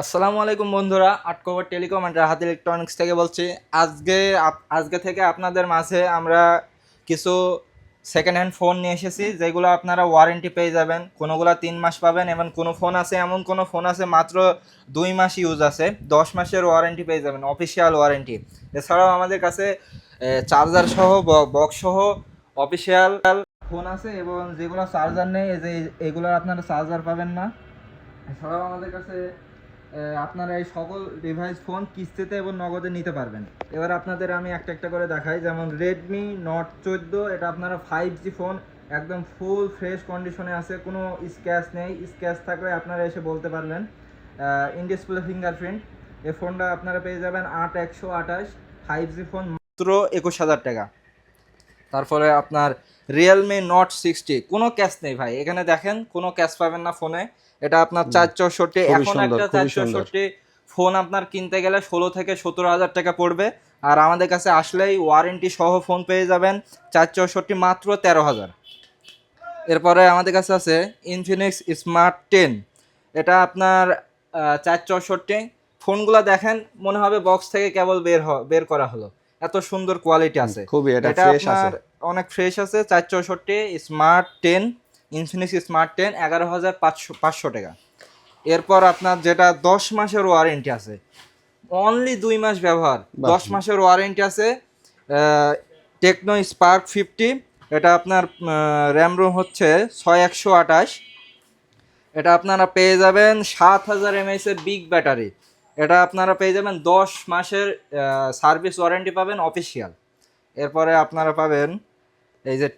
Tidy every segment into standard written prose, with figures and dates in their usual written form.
আসসালামু আলাইকুম বন্ধুরা, আটকোভার টেলিকম অ্যান্ড রাহাত ইলেকট্রনিক্স থেকে বলছি। আজকে থেকে আপনাদের মাঝে আমরা কিছু সেকেন্ড হ্যান্ড ফোন নিয়ে এসেছি, যেগুলো আপনারা ওয়ারেন্টি পেয়ে যাবেন। কোনোগুলো 3 মাস পাবেন, এবং কোনো ফোন আছে, এমন কোনো ফোন আছে মাত্র 2 মাস ইউজ আছে, 10 মাসের ওয়ারেন্টি পেয়ে যাবেন, অফিসিয়াল ওয়ারেন্টি। এছাড়াও আমাদের কাছে চার্জার সহ, বক্স সহ অফিসিয়াল ফোন আছে, এবং যেগুলো চার্জার নেই, এই যে এগুলোর আপনারা চার্জার পাবেন না। এছাড়াও আমাদের কাছে আপনারা এই সকল ডিভাইস ফোন কিস্তিতে এবং নগদে নিতে পারবেন। এবার আপনাদের আমি একটা একটা করে দেখাই। যেমন রেডমি নোট 14, এটা আপনারা 5G ফোন, একদম ফুল ফ্রেশ কন্ডিশনে আছে, কোনো স্ক্র্যাচ নেই। স্ক্র্যাচ থাকলে আপনারা এসে বলতে পারবেন। ইন ডিসপ্লে ফিঙ্গারপ্রিন্ট, এই ফোনটা আপনারা পেয়ে যাবেন 8128 5G ফোন মাত্র 21,000 টাকা। তারপরে আপনার রিয়েলমি নোট 60, কোনো ক্যাশ নেই ভাই, এখানে দেখেন কোনো ক্যাশ পাবেন না ফোনে। এটা আপনার 464। এখন একটা 464 ফোন আপনার কিনতে গেলে 16 থেকে 17 হাজার টাকা পড়বে, আর আমাদের কাছে আসলেই ওয়ারেন্টি সহ ফোন পেয়ে যাবেন 464 মাত্র 13,000। এরপরে আমাদের কাছে আছে ইনফিনিক্স স্মার্ট 10, এটা আপনার 464। ফোনগুলো দেখেন মনে হবে বক্স থেকে কেবল বের করা হলো, এত সুন্দর কোয়ালিটি আছে। খুবই এটা এটা ফ্রেশ আছে। আপনার অনেক ফ্রেশ আছে। 464 স্মার্ট 10, ইনফিনিক্স স্মার্ট 10, 11,500 টাকা। এরপর আপনার যেটা 10 মাসের ওয়ারেন্টি আছে, অনলি 2 মাস ব্যবহার, বাহ 10 মাসের ওয়ারেন্টি আছে। টেকনো স্পার্ক 50, এটা আপনার র্যাম রোম হচ্ছে 6128। এটা আপনারা পেয়ে যাবেন 7,000 mAh এর বিগ ব্যাটারি। এটা আপনারা পেয়ে যাবেন 10 মাসের সার্ভিস ওয়ারেন্টি পাবেন অফিসিয়াল। এরপরে আপনারা পাবেন এই যে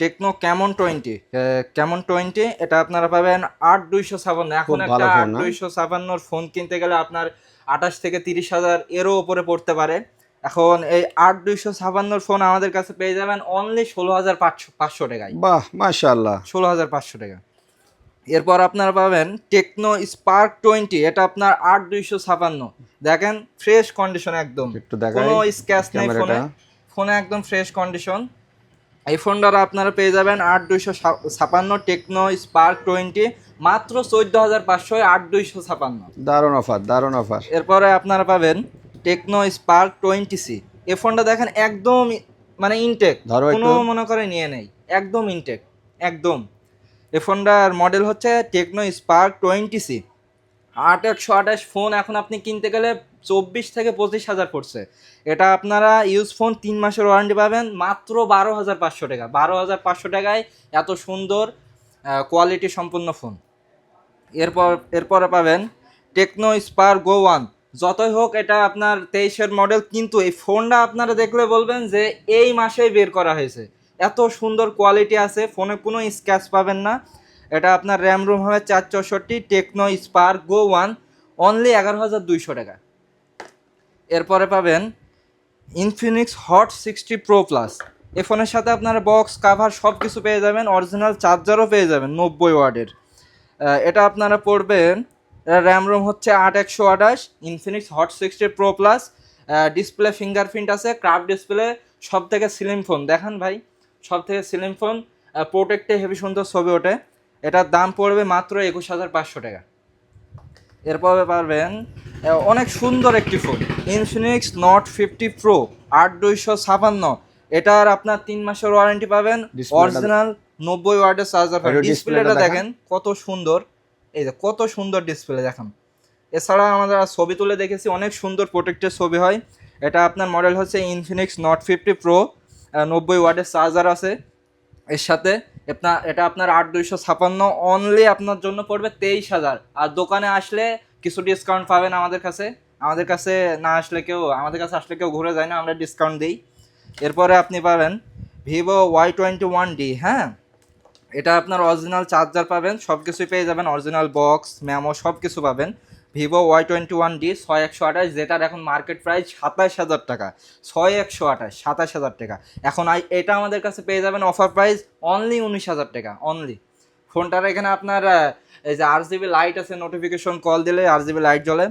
টেকনো ক্যামন 20, এটা আপনারা পাবেন 8256। এখন খুব একটা ভালো ফোন না? 8256 ফোন কিনতে গেলে আপনার 28 থেকে 30 হাজার এরও উপরে পড়তে পারে। এখন এই 8256 ফোন আমাদের কাছে পেয়ে যাবেন অনলি 16,500 টাকায়। বাহ মাশাআল্লাহ। 16,500 টাকা। এরপর আপনারা পাবেন টেকনো স্পার্ক 20, এটা আপনার 8256। দেখেন ফ্রেশ কন্ডিশন একদম, একটু দেখাই কোনো স্ক্র্যাচ নেই ফোনে, ক্যামেরাটা। ফোনে একদম ফ্রেশ কন্ডিশন। এই ফোনটা আপনারা পেয়ে যাবেন 8256 টেকনো স্পার্ক 20 মাত্র 14,500, 8256। দারুণ অফার, দারুণ অফার। এরপরে আপনারা পাবেন টেকনো স্পার্ক 20C। এই ফোনটা দেখেন একদম মানে ইনটেক, ধরো কোনো একটু। মনে করে নিয়ে নেই, একদম ইনটেক একদম। এই ফোনটার মডেল হচ্ছে টেকনো স্পার্ক 20C। 8128 ফোন এখন আপনি কিনতে গেলে 24 থেকে 25 হাজার পড়ছে। এটা আপনারা ইউজ ফোন 3 মাসের ওয়ারেন্টি পাবেন মাত্র 12,500 টাকা। 12,500 টাকায় এত সুন্দর কোয়ালিটি সম্পন্ন ফোন। এরপরে পাবেন টেকনো স্পার গো 1। যতই হোক এটা আপনার 23-এর মডেল, কিন্তু এই ফোনটা আপনারা দেখলে বলবেন যে এই মাসেই বের করা হয়েছে, এত সুন্দর কোয়ালিটি আছে, ফোনে কোনো স্ক্র্যাচ পাবেন না। এটা আপনার র্যাম রুম হবে 464, টেকনো স্পার গো 1 অনলি 11,200 টাকা। এরপরে পাবেন ইনফিনিক্স হট 60 প্রো প্লাস। এই ফোনের সাথে আপনারা বক্স কাভার সব কিছু পেয়ে যাবেন, অরিজিনাল চার্জারও পেয়ে যাবেন 90 ওয়াটের। এটা আপনারা পড়বেন, র্যাম রোম হচ্ছে 8128, Infinix hot 60 pro plus. Display fingerprint আছে, ক্রাফ ডিসপ্লে, সব থেকে স্লিম ফোন দেখেন ভাই, সব থেকে স্লিম ফোন, প্রোটেক্টে হেভি সুন্দর ছবি ওঠে। এটার দাম পড়বে মাত্র 21,500 টাকা। এরপরে পারবেন অনেক সুন্দর একটি ফোন, ইনফিনিক্স নোট 50 প্রো 8256। এটার আপনার 3 মাসের ওয়ারেন্টি পাবেন, অরিজিনাল 90 ওয়াটের চার্জার পাবেন। ডিসপ্লেটা দেখেন কত সুন্দর, এই যে কত সুন্দর ডিসপ্লে দেখেন। এছাড়া আমরা ছবি তুলে দেখেছি, অনেক সুন্দর প্রোটেক্টের ছবি হয়। এটা আপনার মডেল হচ্ছে ইনফিনিক্স নোট 50 প্রো, 90 ওয়াটের চার্জার আছে এর সাথে। এটা আপনার 8256 অনলি আপনার জন্য পড়বে 23,000। আর দোকানে আসলে কিছু ডিসকাউন্ট পাবেন আমাদের কাছে। আমাদের কাছে আসলে কেউ ঘুরে যায় না, আমরা ডিসকাউন্ট দিই। এরপরে আপনি পাবেন ভিভো Y21D। হ্যাঁ, এটা আপনার অরিজিনাল চার্জার পাবেন, সব কিছুই পেয়ে যাবেন, অরিজিনাল বক্স মেমো সব কিছু পাবেন। ভিভো Y21D 6128, যেটার এখন মার্কেট প্রাইস 27,000 টাকা। 6128, 27,000 টাকা। এখন এটা আমাদের কাছে পেয়ে যাবেন অফার প্রাইস অনলি 19,000 টাকা অনলি। ফোনটার এখানে আপনার এই যে RGB লাইট আছে, নোটিফিকেশন কল দিলে RGB লাইট জ্বলে।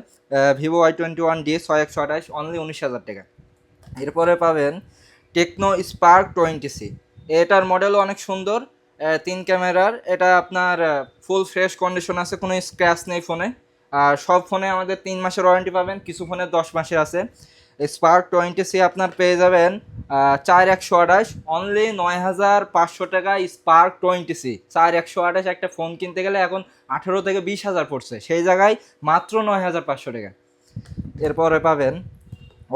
ভিভো Y21D 6128 অনলি 19,000 টাকা। এরপরে পাবেন টেকনো স্পার্ক 20C। এটার মডেলও অনেক সুন্দর, 3 ক্যামেরার। এটা আপনার ফুল ফ্রেশ কন্ডিশন আছে, কোনো স্ক্র্যাচ নেই ফোনে। আর সব ফোনে আমাদের 3 মাসের ওয়ারেন্টি পাবেন, কিছু ফোনে 10 মাসের আছে। স্পার্ক 20C আপনার পেয়ে যাবেন 4128, অনলি 9500 টাকা স্পার্ক 20C। 4128 একটা ফোন কিনতে গেলে এখন 18 থেকে 20,000 পড়ছে, সেই জায়গায় মাত্র 9500 টাকা। এরপরে পাবেন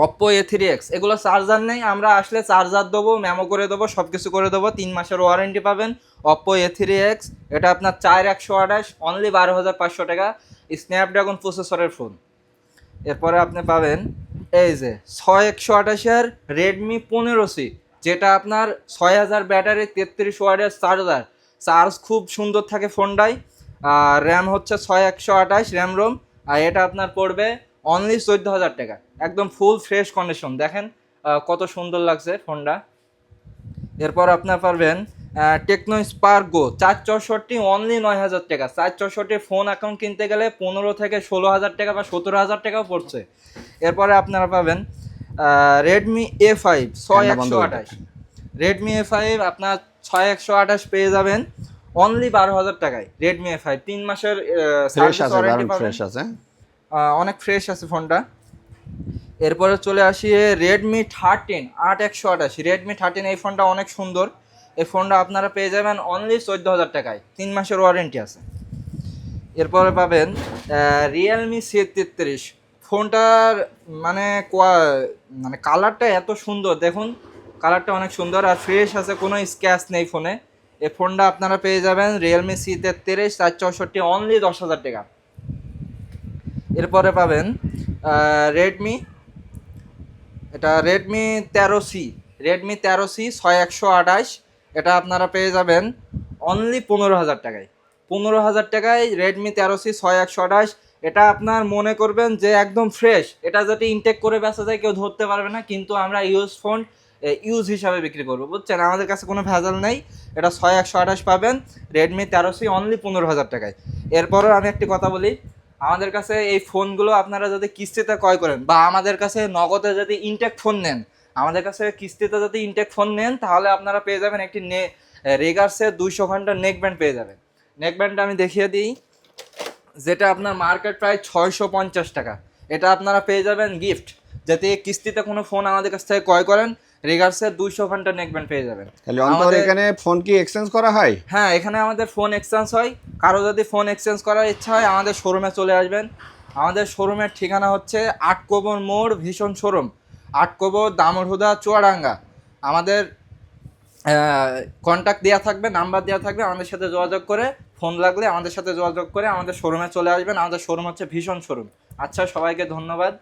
অপ্পো A3X, এগুলো চার্জার নেই, আমরা আসলে চার্জার দেবো, মেমো করে দেবো, সব কিছু করে দেবো, 3 মাসের ওয়ারেন্টি পাবেন। অপ্পো A3X, এটা আপনার 4128, অনলি 12,500 টাকা, স্ন্যাপড্রাগন প্রসেসরের ফোন। এরপরে আপনি পাবেন এই যে 6128-এর রেডমি 15C, যেটা আপনার 6000 ব্যাটারি, 33 ওয়াটের চার্জার, চার্জ খুব সুন্দর থাকে ফোনটায়। আর র্যাম হচ্ছে 6128 র্যাম রোম, আর এটা আপনার পড়বে অনলি 14,000 টাকা, একদম ফুল ফ্রেশ কন্ডিশন। দেখেন কত সুন্দর লাগছে ফোনটা। এরপর আপনার পারবেন টেকনো স্পার্ক গো 464, অনলি 9,000 টাকা। 464 ফোন এখন কিনতে গেলে 15 থেকে 16,000 টাকা বা 17,000 টাকাও পড়ছে। এরপরে আপনারা পাবেন রেডমি A5 6128, রেডমি A5 আপনার 6128 পেয়ে যাবেন অনলি 12,000 টাকায়। রেডমি A5 3 মাসের ফ্রেশ সার্ভিস আছে, ওয়ারেন্টি দারুণ পাবেন, ফ্রেশ আছে। অনেক ফ্রেশ আছে ফোনটা। এরপরে চলে আসি রেডমি 13 8128, রেডমি 13 এই ফোনটা অনেক সুন্দর। এই ফোনটা আপনারা পেয়ে যাবেন অনলি 14,000 টাকায়, 3 মাসের ওয়ারেন্টি আছে। এরপরে পাবেন রিয়েলমি C33, ফোনটার মানে মানে কালারটা এত সুন্দর, দেখুন কালারটা অনেক সুন্দর আর ফ্রেশ আছে, কোনো স্ক্র্যাচ নেই ফোনে। এই ফোনটা আপনারা পেয়ে যাবেন রিয়েলমি C33 464, অনলি 10,000 টাকা। এরপরে পাবেন রেডমি, এটা রেডমি 13C, রেডমি 13C 6128, এটা আপনারা পেয়ে যাবেন অনলি 15,000 টাকায়। 15,000 টাকায় রেডমি 13C 6128, এটা আপনার মনে করবেন যে একদম ফ্রেশ, এটা যাতে ইনটেক করে বেচা যায় কেউ ধরতে পারবে না, কিন্তু আমরা ইউজ ফোন ইউজ হিসাবে বিক্রি করবো, বুঝছেন, আমাদের কাছে কোনো ভেজাল নেই। এটা 6128 পাবেন রেডমি 13C অনলি 15,000 টাকায়। এরপরও আমি একটি কথা বলি, আমাদের কাছে এই ফোনগুলো আপনারা যদি কিস্তিতে ক্রয় করেন বা আমাদের কাছে নগদে যদি ইনটেক ফোন নেন, আমাদের কাছে কিস্তিতে যদি ইনটেক ফোন নেন, তাহলে আপনারা পেয়ে যাবেন একটি রেগার্সের 200 ঘন্টার নেক ব্যান্ড পেয়ে যাবেন। নেক ব্যান্ডটা আমি দেখিয়ে দিই, যেটা আপনার মার্কেট প্রায় 650 টাকা, এটা আপনারা পেয়ে যাবেন গিফট। যাতে কিস্তিতে কোনো ফোন আমাদের কাছ থেকে ক্রয় করেন, রেগার্সের 200 ঘন্টার নেক ব্যান্ড পেয়ে যাবেন। তাহলে অন্তর এখানে ফোন কি এক্সচেঞ্জ করা হয়? হ্যাঁ, এখানে আমাদের ফোন এক্সচেঞ্জ হয়। কারো যদি ফোন এক্সচেঞ্জ করার ইচ্ছা হয় আমাদের শোরুমে চলে আসবেন। আমাদের শোরুমের ঠিকানা হচ্ছে আটকবর মোড়, ভীষণ শোরুম, আটকবর, দামোরহুদা, চুয়াডাঙ্গা। আমাদের কন্ট্যাক্ট দেওয়া থাকবে, নাম্বার দেওয়া থাকবে, আমাদের সাথে যোগাযোগ করে ফোন লাগলে আমাদের সাথে যোগাযোগ করে আমাদের শোরুমে চলে আসবেন। আমাদের শোরুম হচ্ছে ভীষণ শোরুম। আচ্ছা, সবাইকে ধন্যবাদ।